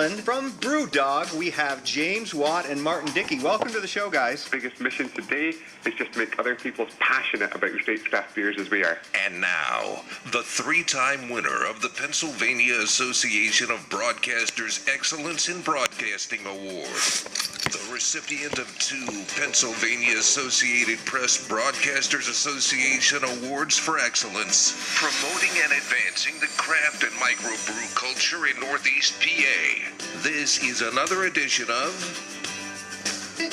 From BrewDog, we have James Watt and Martin Dickey. Welcome to the show, guys. Biggest mission today is just to make other people as passionate about your state's craft beers as we are. And now, the three-time winner of the Pennsylvania Association of Broadcasters Excellence in Broadcasting Award, the recipient of 2 Pennsylvania Associated Press Broadcasters Association Awards for Excellence, promoting and advancing the craft and microbrew culture in Northeast PA. This is another edition of the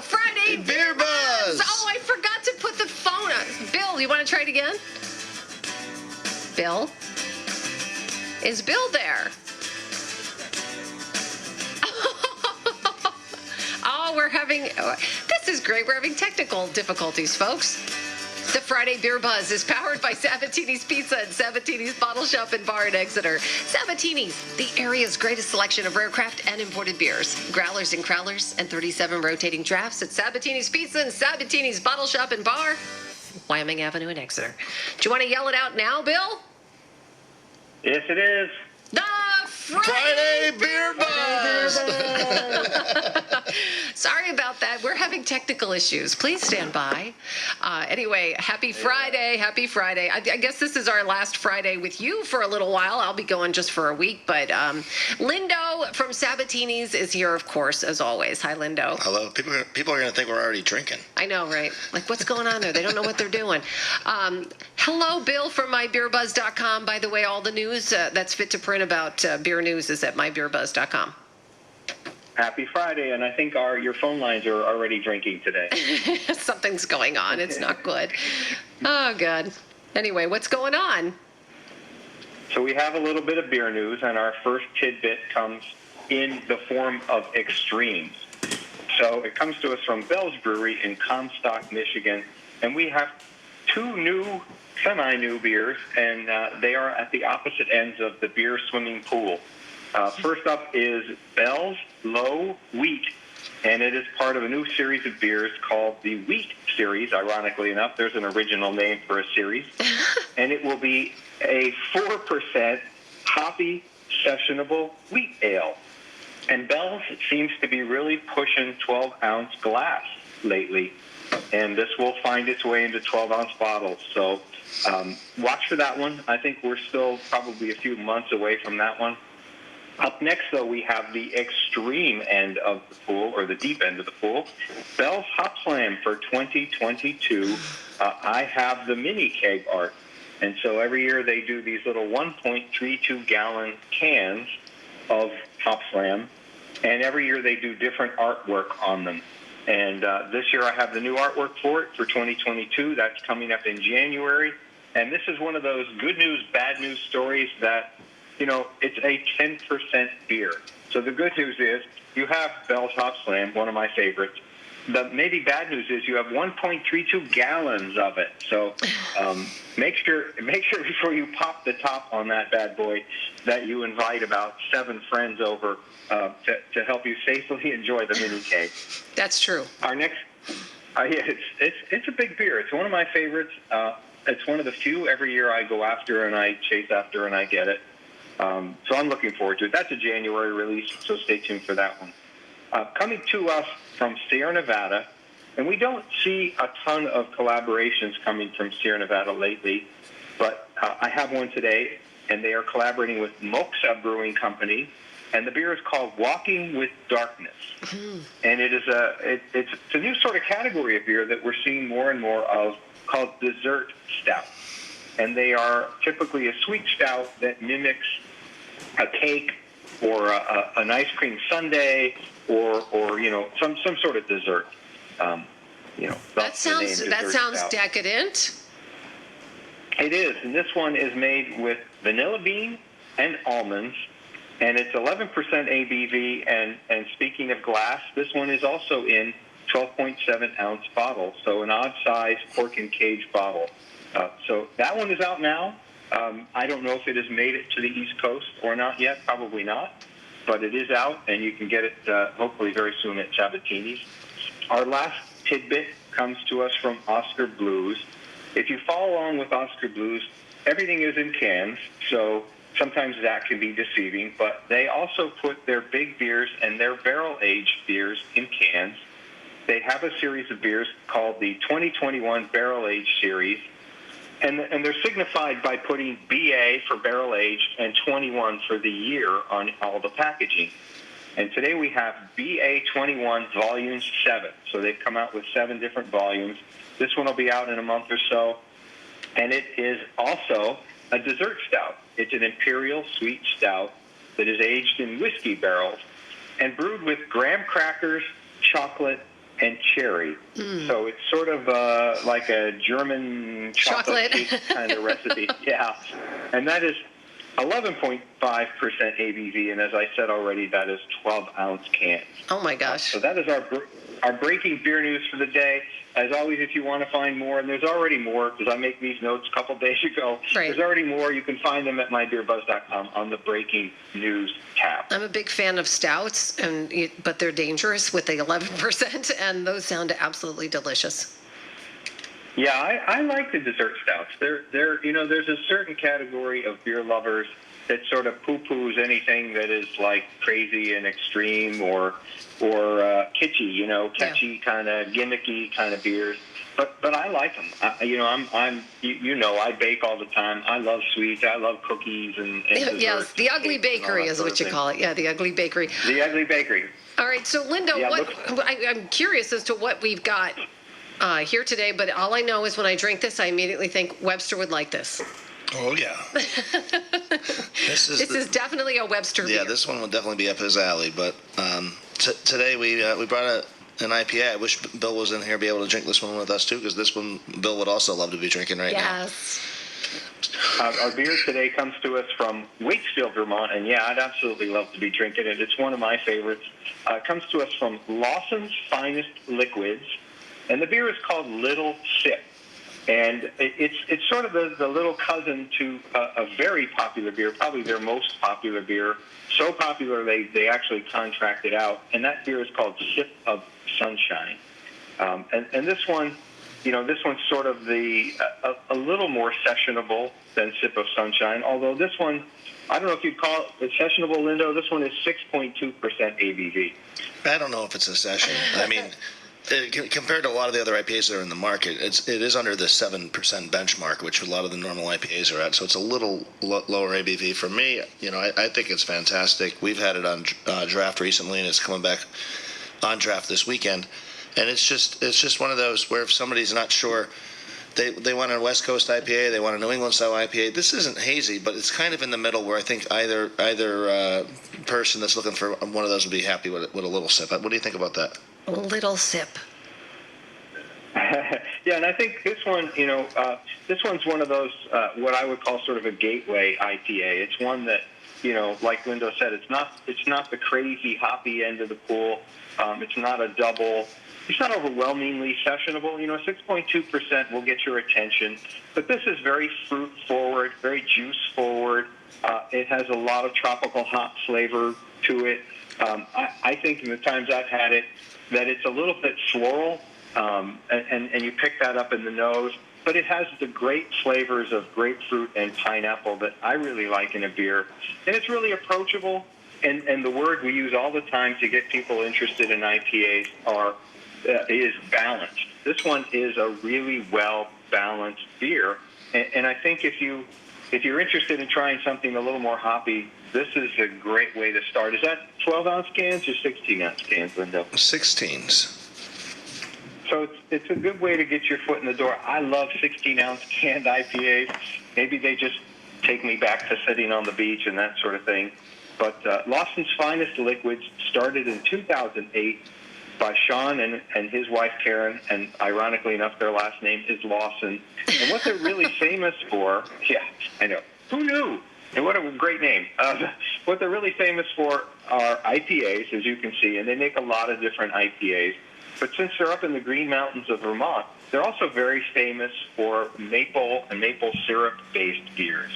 Friday BeerBuzz. Oh, I forgot to put the phone on. Bill, you want to try it again? Bill? Is Bill there? This is great. We're having technical difficulties, folks. The Friday Beer Buzz is powered by Sabatini's Pizza and Sabatini's Bottle Shop and Bar in Exeter. Sabatini's, the area's greatest selection of rare craft and imported beers. Growlers and crowlers and 37 rotating drafts at Sabatini's Pizza and Sabatini's Bottle Shop and Bar, Wyoming Avenue in Exeter. Do you want to yell it out now, Bill? Yes, it is. The Friday Beer Buzz! Sorry about that. We're having technical issues. Please stand by. Anyway, happy Friday. Happy Friday. I guess this is our last Friday with you for a little while. I'll be going just for a week. But Lindo from Sabatini's is here, of course, as always. Hi, Lindo. Hello. People are going to think we're already drinking. I know, right? Like, what's going on there? They don't know what they're doing. Hello, Bill from mybeerbuzz.com. By the way, all the news that's fit to print about beer news is at mybeerbuzz.com. Happy Friday, and I think your phone lines are already drinking today. Something's going on. It's not good. Oh, God. Anyway, what's going on? So we have a little bit of beer news, and our first tidbit comes in the form of extremes. So it comes to us from Bell's Brewery in Comstock, Michigan, and we have 2 new, semi-new beers, and they are at the opposite ends of the beer swimming pool. First up is Bell's Low Wheat, and it is part of a new series of beers called the Wheat Series. Ironically enough, there's an original name for a series, and it will be a 4% hoppy, sessionable wheat ale. And Bell's seems to be really pushing 12-ounce glass lately, and this will find its way into 12-ounce bottles. So watch for that one. I think we're still probably a few months away from that one. Up next, though, we have the extreme end of the pool, or the deep end of the pool, Bell's Hop Slam for 2022. I have the mini keg art, and so every year they do these little 1.32-gallon cans of Hop Slam, and every year they do different artwork on them. And this year I have the new artwork for it for 2022. That's coming up in January, and this is one of those good news, bad news stories that, you know, it's a 10% beer. So the good news is you have Bell's Hop Slam, one of my favorites. The maybe bad news is you have 1.32 gallons of it. So make sure before you pop the top on that bad boy that you invite about 7 friends over to help you safely enjoy the mini keg. That's true. Our next, it's a big beer. It's one of my favorites. It's one of the few every year I go after and I chase after and I get it. So I'm looking forward to it. That's a January release, so stay tuned for that one. Coming to us from Sierra Nevada, and we don't see a ton of collaborations coming from Sierra Nevada lately, but I have one today, and they are collaborating with Moxa Brewing Company, and the beer is called Walking with Darkness. Mm-hmm. And it is it's a new sort of category of beer that we're seeing more and more of called dessert stout. And they are typically a sweet stout that mimics a cake or an ice cream sundae or you know, some sort of dessert. You know, that sounds stout. Decadent. It is, and this one is made with vanilla bean and almonds, and it's 11% ABV. And speaking of glass, this one is also in 12.7 ounce bottles, so an odd size cork and cage bottle. So that one is out now. I don't know if it has made it to the East Coast or not yet. Probably not. But it is out, and you can get it hopefully very soon at Sabatini's. Our last tidbit comes to us from Oscar Blues. If you follow along with Oscar Blues, everything is in cans. So sometimes that can be deceiving, but they also put their big beers and their barrel-aged beers in cans. They have a series of beers called the 2021 Barrel Age Series, and they're signified by putting BA for barrel aged and 21 for the year on all the packaging. And today we have BA 21 Volume 7. So they've come out with 7 different volumes. This one will be out in a month or so. And it is also a dessert stout. It's an imperial sweet stout that is aged in whiskey barrels and brewed with graham crackers, chocolate, and cherry. So it's sort of like a German chocolate cake kind of recipe. Yeah. And that is 11.5% ABV, and as I said already, that is 12-ounce cans. Oh, my gosh. So that is our breaking beer news for the day. As always, if you want to find more, and there's already more, because I make these notes a couple days ago, There's already more. You can find them at mybeerbuzz.com on the breaking news tab. I'm a big fan of stouts, but they're dangerous with the 11%, and those sound absolutely delicious. Yeah, I like the dessert stouts. They're there's a certain category of beer lovers that sort of poo-poos anything that is like crazy and extreme or kitschy, catchy kind of gimmicky kind of beers. But I like them. I bake all the time. I love sweets. I love cookies and yes, the Ugly Bakery is what you call it. Yeah, the Ugly Bakery. The Ugly Bakery. All right, so Linda, I'm curious as to what we've got here today, but all I know is when I drink this, I immediately think Webster would like this. Oh, yeah. This is definitely a Webster beer. Yeah, this one will definitely be up his alley. But today we brought an IPA. I wish Bill was in here to be able to drink this one with us, too, because this one Bill would also love to be drinking right now. Yes. Our beer today comes to us from Waitsfield, Vermont, and yeah, I'd absolutely love to be drinking it. It's one of my favorites. It comes to us from Lawson's Finest Liquids, and the beer is called Little Sip. And it's sort of the little cousin to a very popular beer, probably their most popular beer. So popular they actually contracted out, and that beer is called Sip of Sunshine. And this one, this one's sort of a little more sessionable than Sip of Sunshine. Although this one, I don't know if you'd call it sessionable, Lindo. This one is 6.2% ABV. I don't know if it's a session. I mean, compared to a lot of the other IPAs that are in the market, it is under the 7% benchmark, which a lot of the normal IPAs are at. So it's a little lower ABV. For me, I think it's fantastic. We've had it on draft recently, and it's coming back on draft this weekend. And it's just one of those where if somebody's not sure, they want a West Coast IPA, they want a New England style IPA. This isn't hazy, but it's kind of in the middle where I think either person that's looking for one of those would be happy with a little sip. What do you think about that? A little sip. Yeah, and I think this one, this one's one of those what I would call sort of a gateway IPA. It's one that, like Lindo said, it's not the crazy hoppy end of the pool. It's not a double. It's not overwhelmingly sessionable. 6.2% will get your attention. But this is very fruit forward, very juice forward. It has a lot of tropical hop flavor to it. I think in the times I've had it, that it's a little bit floral, and you pick that up in the nose. But it has the great flavors of grapefruit and pineapple that I really like in a beer. And it's really approachable. And the word we use all the time to get people interested in IPAs is balanced. This one is a really well-balanced beer. And I think if you're interested in trying something a little more hoppy, this is a great way to start. Is that 12-ounce cans or 16-ounce cans, Lindo? 16s. So it's a good way to get your foot in the door. I love 16-ounce canned IPAs. Maybe they just take me back to sitting on the beach and that sort of thing. But Lawson's Finest Liquids started in 2008 by Sean and his wife Karen, and ironically enough, their last name is Lawson. And what they're really famous for, yeah, I know, who knew? And what a great name. What they're really famous for are IPAs, as you can see, and they make a lot of different IPAs. But since they're up in the Green Mountains of Vermont, they're also very famous for maple and maple syrup-based beers.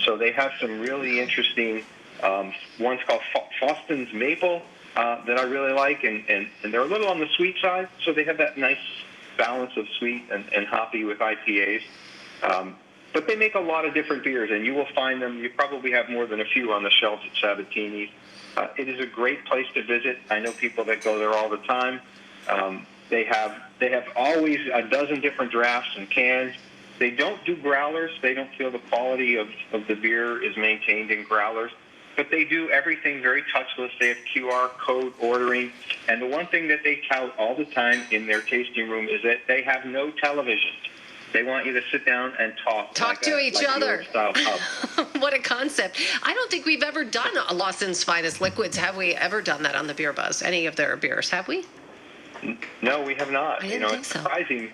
So they have some really interesting, one's called Faustin's Maple that I really like, and they're a little on the sweet side, so they have that nice balance of sweet and hoppy with IPAs. But they make a lot of different beers, and you will find them. You probably have more than a few on the shelves at Sabatini's. It is a great place to visit. I know people that go there all the time. They have always a dozen different drafts and cans. They don't do growlers. They don't feel the quality of the beer is maintained in growlers. But they do everything very touchless. They have QR code ordering. And the one thing that they tout all the time in their tasting room is that they have no televisions. They want you to sit down and talk to each other. Pub. What a concept. I don't think we've ever done a Lawson's Finest Liquids. Have we ever done that on the Beer Buzz? Any of their beers, have we? No, we have not. I didn't think it's so. surprising.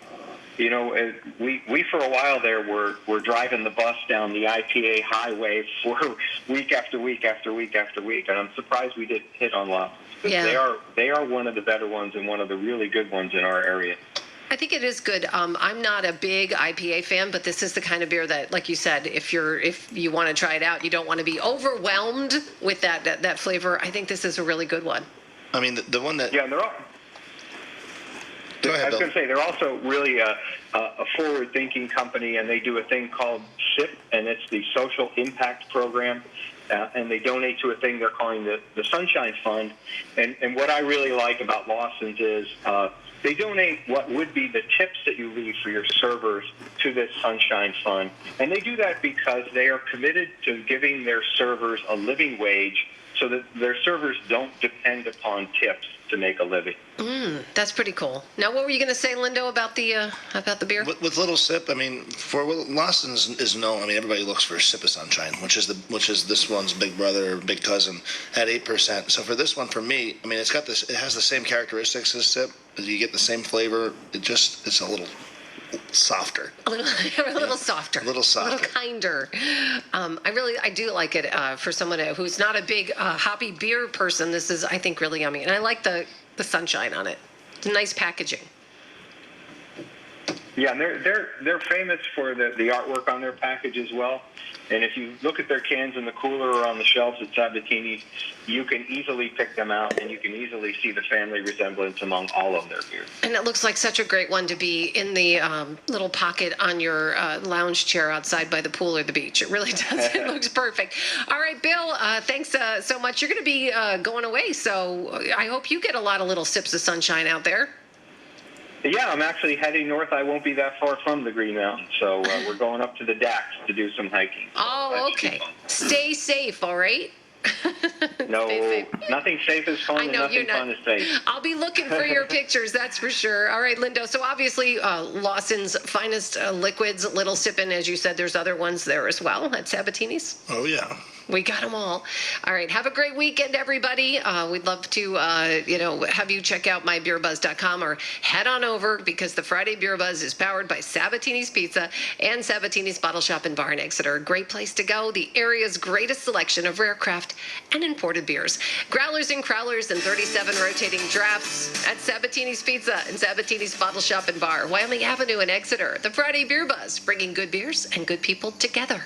We for a while there were driving the bus down the IPA highway for week after week after week after week, and I'm surprised we didn't hit on Lawson's. Yeah. They are one of the better ones and one of the really good ones in our area. I think it is good. I'm not a big IPA fan, but this is the kind of beer that, like you said, if you want to try it out, you don't want to be overwhelmed with that flavor. I think this is a really good one. I mean, the one that... Yeah, and they're all... Go ahead, I was Bill. going to say, they're also really a forward-thinking company, and they do a thing called SIP, and it's the Social Impact Program, and they donate to a thing they're calling the Sunshine Fund. And what I really like about Lawson's is they donate what would be the tips that you leave for your servers to this Sunshine Fund. And they do that because they are committed to giving their servers a living wage so that their servers don't depend upon tips to make a living. That's pretty cool. Now, what were you going to say, Lindo, about the beer? With Little Sip, I mean, for Lawson's is known. I mean, everybody looks for Sip of Sunshine, which is this one's big brother or big cousin at 8%. So for this one, for me, I mean, it has the same characteristics as Sip. You get the same flavor. It's a little softer. A little softer. A little softer. A little kinder. I do like it for someone who's not a big hoppy beer person. This is, I think, really yummy. And I like the sunshine on it. It's nice packaging. Yeah, and they're famous for the artwork on their package as well. And if you look at their cans in the cooler or on the shelves at Sabatini's, you can easily pick them out, and you can easily see the family resemblance among all of their beers. And it looks like such a great one to be in the little pocket on your lounge chair outside by the pool or the beach. It really does. It looks perfect. All right, Bill, thanks so much. You're going to be going away, so I hope you get a lot of little sips of sunshine out there. Yeah, I'm actually heading north. I won't be that far from the Green Mountains, so we're going up to the Dax to do some hiking. Oh, okay. Stay safe, all right? No, Stay safe. nothing safe is fun, and nothing fun is safe. I'll be looking for your pictures, that's for sure. All right, Lindo. So obviously, Lawson's Finest Liquids, Little Sippin', as you said, there's other ones there as well at Sabatini's. Oh, yeah. We got them all. All right. Have a great weekend, everybody. We'd love to, have you check out mybeerbuzz.com or head on over because the Friday Beer Buzz is powered by Sabatini's Pizza and Sabatini's Bottle Shop and Bar in Exeter. A great place to go. The area's greatest selection of rare craft and imported beers. Growlers and crowlers and 37 rotating drafts at Sabatini's Pizza and Sabatini's Bottle Shop and Bar, Wyoming Avenue in Exeter. The Friday Beer Buzz, bringing good beers and good people together.